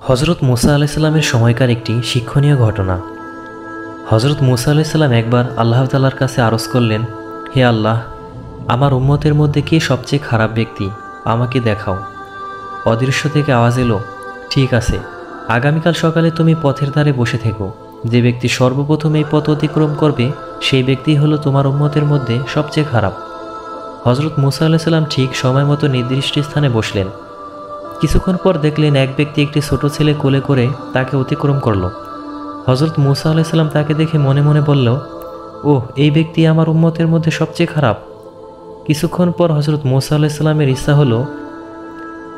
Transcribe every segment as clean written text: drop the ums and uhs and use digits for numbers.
হজরত মুসা আলাইসাল্লামের সময়কার একটি শিক্ষণীয় ঘটনা। হজরত মুসা আলাইসাল্লাম একবার আল্লাহ তাআলার কাছে আরজ করলেন, হে আল্লাহ, আমার উম্মতের মধ্যে কে সবচেয়ে খারাপ ব্যক্তি আমাকে দেখাও। অদৃশ্য থেকে আওয়াজ এলো, ঠিক আছে, আগামীকাল সকালে তুমি পথের ধারে বসে থেকো। যে ব্যক্তি সর্বপ্রথম এই পথ অতিক্রম করবে সেই ব্যক্তি হলো তোমার উম্মতের মধ্যে সবচেয়ে খারাপ। হজরত মুসা আলাইসাল্লাম ঠিক সময় মতো নির্দিষ্ট স্থানে বসলেন। কিছুক্ষণ পর দেখলেন এক ব্যক্তি একটি ছোট ছেলে কোলে করে তাকে অতিক্রম করল। হজরত মুসা আলাইসাল্লাম তাকে দেখে মনে মনে বলল, ওহ, এই ব্যক্তি আমার উম্মতের মধ্যে সবচেয়ে খারাপ। কিছুক্ষণ পর হজরত মুসা আলাইসাল্লামের ইচ্ছা হলো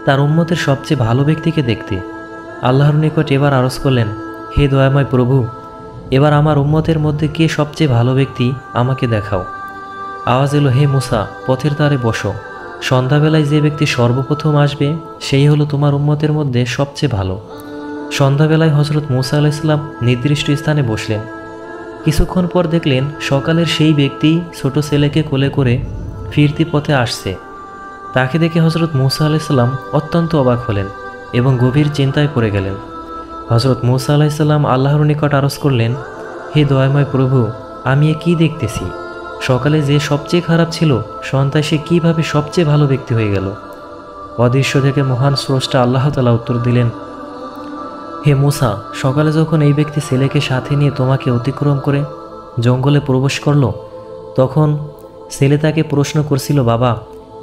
তার উম্মতের সবচেয়ে ভালো ব্যক্তিকে দেখতে। আল্লাহর নিকট এবার আরজ করলেন, হে দয়াময় প্রভু, এবার আমার উম্মতের মধ্যে কে সবচেয়ে ভালো ব্যক্তি আমাকে দেখাও। আওয়াজ এলো, হে মুসা, পথের ধারে বসো। সন্ধ্যাবেলায় যে ব্যক্তি সর্বপ্রথম আসবে সেই হলো তোমার উম্মতের মধ্যে সবচেয়ে ভালো। সন্ধ্যাবেলায় হজরত মুসা আলাইসাল্লাম নির্দিষ্ট স্থানে বসলেন। কিছুক্ষণ পর দেখলেন সকালের সেই ব্যক্তি ছোট ছেলেকে কোলে করে ফিরতি পথে আসছে। তাকে দেখে হজরত মুসা আলাইসাল্লাম অত্যন্ত অবাক হলেন এবং গভীর চিন্তায় পড়ে গেলেন। হজরত মুসা আলাইসাল্লাম আল্লাহর নিকট আরজ করলেন, হে দয়াময় প্রভু, আমি এ কী দেখতেছি? সকালে যে সবচেয়ে খারাপ ছিল সন্ধ্যায় সে কীভাবে সবচেয়ে ভালো ব্যক্তি হয়ে গেল? অদৃশ্য থেকে মহান স্রষ্টা আল্লাহ তাআলা উত্তর দিলেন, হে মুসা, সকালে যখন এই ব্যক্তি ছেলেকে সাথে নিয়ে তোমাকে অতিক্রম করে জঙ্গলে প্রবেশ করলো, তখন ছেলে তাকে প্রশ্ন করছিল, বাবা,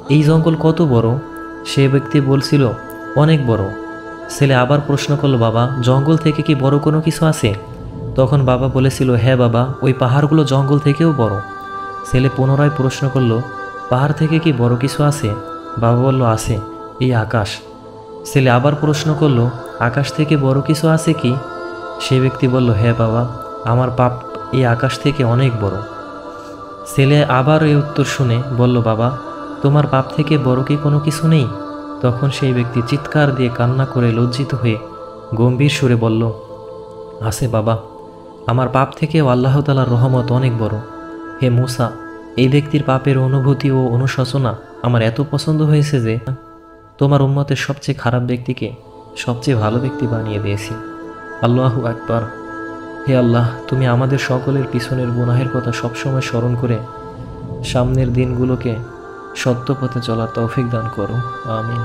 এই জঙ্গল কত বড়? সে ব্যক্তি বলছিল, অনেক বড়। ছেলে আবার প্রশ্ন করলো, বাবা, জঙ্গল থেকে কি বড় কোনো কিছু আছে? তখন বাবা বলেছিল, হ্যাঁ বাবা, ওই পাহাড়গুলো জঙ্গল থেকেও বড়। ছেলে পুনরায় প্রশ্ন করল, পাহাড় থেকে কি বড় কিছু আছে? বাবা বলল, আছে, এই আকাশ। ছেলে আবার প্রশ্ন করল, আকাশ থেকে বড় কিছু আছে কি? সে ব্যক্তি বলল, হ্যাঁ বাবা, আমার পাপ এই আকাশ থেকে অনেক বড়। ছেলে আবার এই উত্তর শুনে বলল, বাবা, তোমার পাপ থেকে বড় কি কোনো কিছু নেই? তখন সেই ব্যক্তি চিৎকার দিয়ে কান্না করে লজ্জিত হয়ে গম্ভীর সুরে বলল, আছে বাবা, আমার পাপ থেকেও আল্লাহ তাআলার রহমত অনেক বড়। হে মুসা, এই ব্যক্তির পাপের অনুভূতি ও অনুশোচনা আমার এত পছন্দ হয়েছে যে তোমার উম্মতের সবচেয়ে খারাপ ব্যক্তিকে সবচেয়ে ভালো ব্যক্তি বানিয়ে দিয়েছি। আল্লাহু আকবার। হে আল্লাহ, তুমি আমাদের সকলের পিছনের গুনাহের কথা সবসময় স্মরণ করে সামনের দিনগুলোকে সত্য পথে চলার তৌফিক দান করো। আমিন।